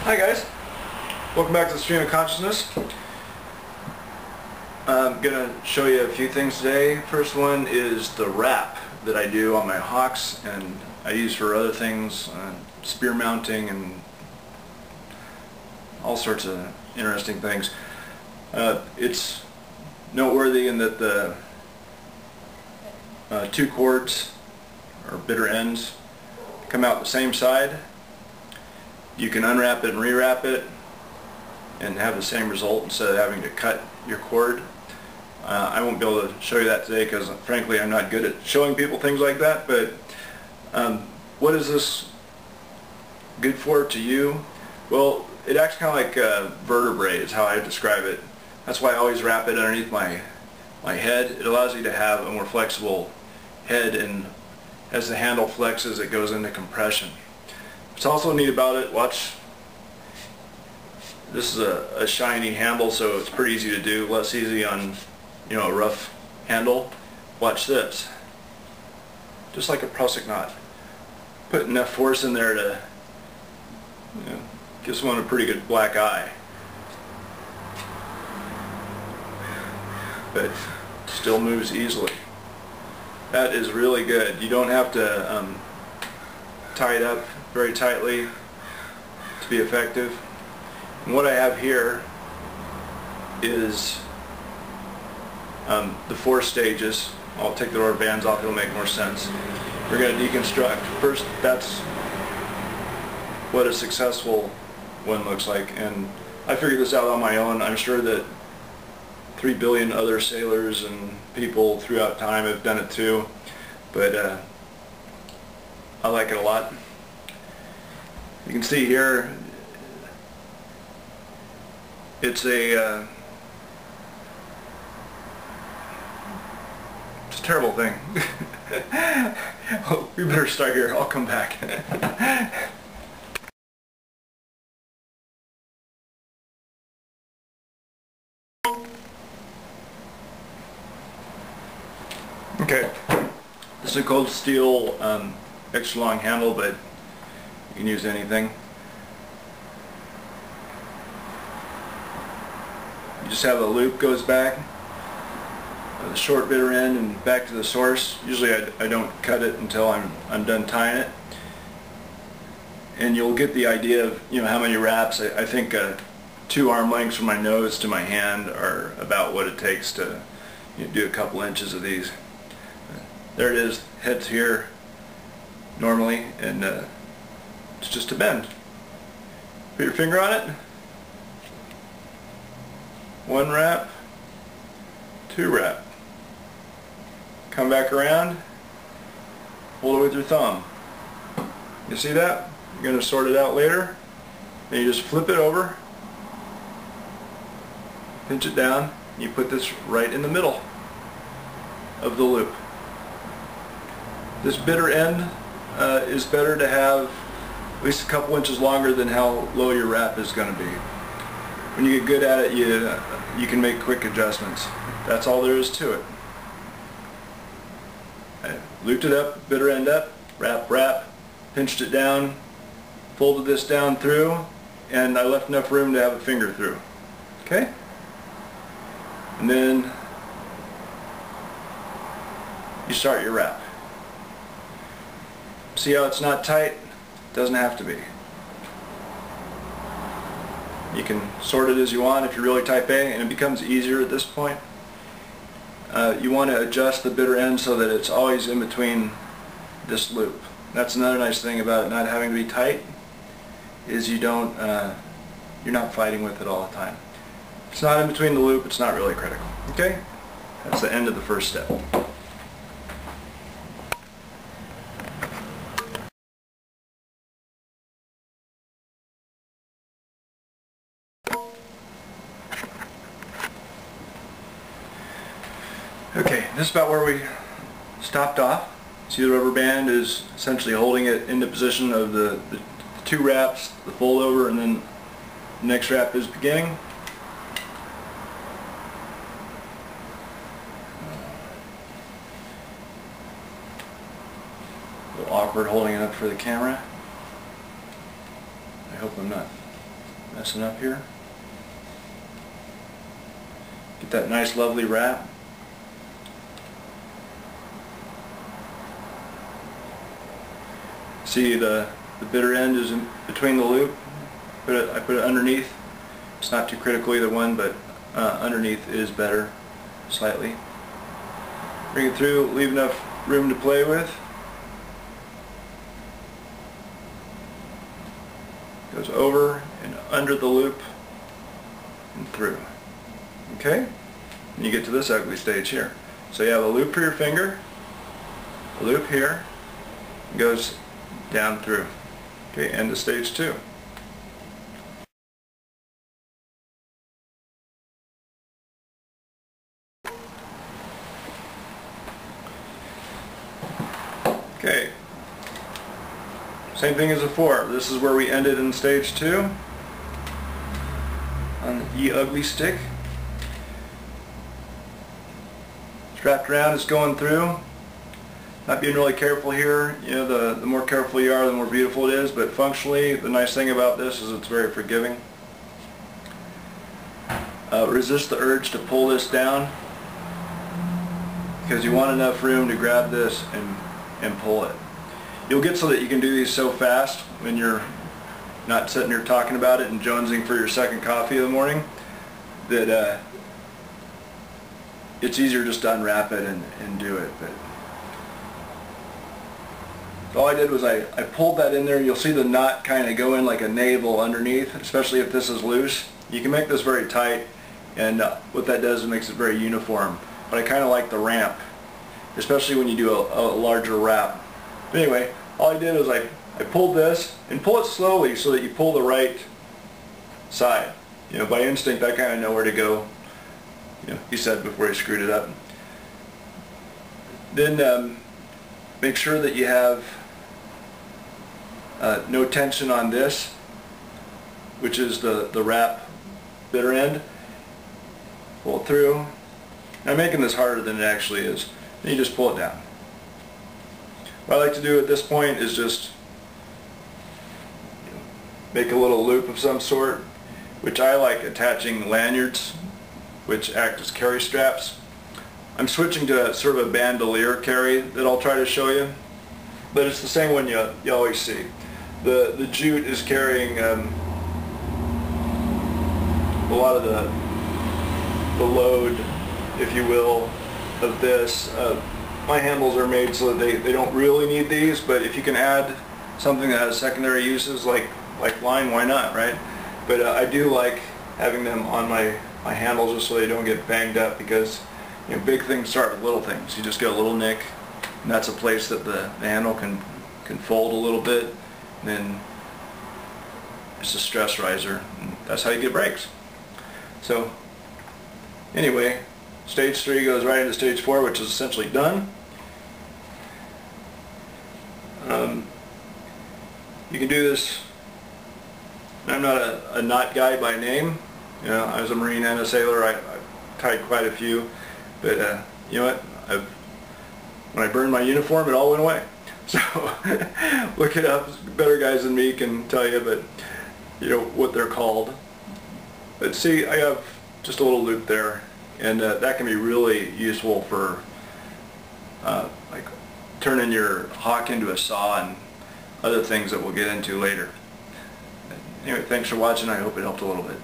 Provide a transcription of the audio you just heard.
Hi guys, welcome back to the Stream of Consciousness. I'm going to show you a few things today. First one is the wrap that I do on my hawks and I use for other things, spear mounting and all sorts of interesting things. It's noteworthy in that the two cords or bitter ends come out the same side. You can unwrap it and rewrap it and have the same result instead of having to cut your cord. I won't be able to show you that today because frankly I'm not good at showing people things like that, but what is this good for to you? Well, it acts kind of like a vertebrae is how I describe it. That's why I always wrap it underneath my head. It allows you to have a more flexible head, and as the handle flexes it goes into compression. What's also neat about it, watch, this is a shiny handle, so it's pretty easy to do, less easy on, you know, a rough handle. Watch this, just like a Prusik knot. Put enough force in there to, you know, give someone a pretty good black eye, but still moves easily. That is really good. You don't have to tie it up very tightly to be effective. And what I have here is the 4 stages. I'll take the rubber bands off, it'll make more sense. We're going to deconstruct. First, that's what a successful one looks like, and I figured this out on my own. I'm sure that 3 billion other sailors and people throughout time have done it too, but I like it a lot. You can see here it's a it's a terrible thing. Oh, we better start here. I'll come back. Okay, this is a cold steel extra long handle, but you can use anything. You just have a loop goes back, the short bitter end and back to the source. Usually I don't cut it until I'm done tying it, and you'll get the idea of, you know, how many wraps. I think 2 arm lengths from my nose to my hand are about what it takes to, you know, do a couple inches of these. There it is, head's here normally, and it's just a bend. Put your finger on it. 1 wrap, 2 wrap. Come back around, hold it with your thumb. You see that? You're going to sort it out later. Then you just flip it over, pinch it down, and you put this right in the middle of the loop. This bitter end is better to have at least a couple inches longer than how low your wrap is going to be. When you get good at it, you can make quick adjustments. That's all there is to it. I looped it up, bitter end up, wrap, wrap, pinched it down, folded this down through, and I left enough room to have a finger through. Okay? And then you start your wrap. See how it's not tight? It doesn't have to be. You can sort it as you want if you're really type A, and it becomes easier at this point. You want to adjust the bitter end so that it's always in between this loop. That's another nice thing about it not having to be tight, is you don't, you're not fighting with it all the time. If it's not in between the loop, it's not really critical. Okay? That's the end of the first step. Okay, this is about where we stopped off. See, the rubber band is essentially holding it into position of the 2 wraps, the fold over, and then the next wrap is beginning. A little awkward holding it up for the camera. I hope I'm not messing up here. Get that nice lovely wrap. See the bitter end is in between the loop. I put it underneath. It's not too critical either one, but underneath is better slightly. Bring it through, leave enough room to play with. Goes over and under the loop and through. Okay? And you get to this ugly stage here. So you have a loop for your finger, a loop here, and goes down through. Okay, end of stage 2. Okay, same thing as before. This is where we ended in stage 2 on the E-Ugly stick. It's wrapped around, it's going through. Not being really careful here. You know, the more careful you are, the more beautiful it is, but functionally the nice thing about this is it's very forgiving. Resist the urge to pull this down, because you want enough room to grab this and pull it. You'll get so that you can do these so fast when you're not sitting here talking about it and jonesing for your second coffee in the morning that it's easier just to unwrap it and do it. But all I did was I pulled that in there. You'll see the knot kind of go in like a navel underneath, especially if this is loose. You can make this very tight, and what that does is it makes it very uniform. But I kind of like the ramp, especially when you do a larger wrap. But anyway, all I did was I pulled this, and pull it slowly so that you pull the right side. You know, by instinct I kind of know where to go. You know, he said before he screwed it up. Then make sure that you have no tension on this, which is the wrap bitter end. Pull it through. I'm making this harder than it actually is. Then you just pull it down. What I like to do at this point is just make a little loop of some sort, which I like attaching lanyards, which act as carry straps. I'm switching to sort of a bandolier carry that I'll try to show you, but it's the same one you always see. The jute is carrying a lot of the load, if you will, of this. My handles are made so that they don't really need these, but if you can add something that has secondary uses like line, why not, right? But I do like having them on my handles just so they don't get banged up, because you know, big things start with little things. You just get a little nick, and that's a place that the handle can fold a little bit, and then it's a stress riser, and that's how you get breaks. So anyway, stage 3 goes right into stage 4, which is essentially done. You can do this. I'm not a knot guy by name. You know, I was a Marine and a sailor. I tied quite a few, but you know what? When I burned my uniform, it all went away. So look it up. Better guys than me can tell you, but you know what they're called. But see, I have just a little loop there, and that can be really useful for like turning your hawk into a saw and other things that we'll get into later. Anyway, thanks for watching. I hope it helped a little bit.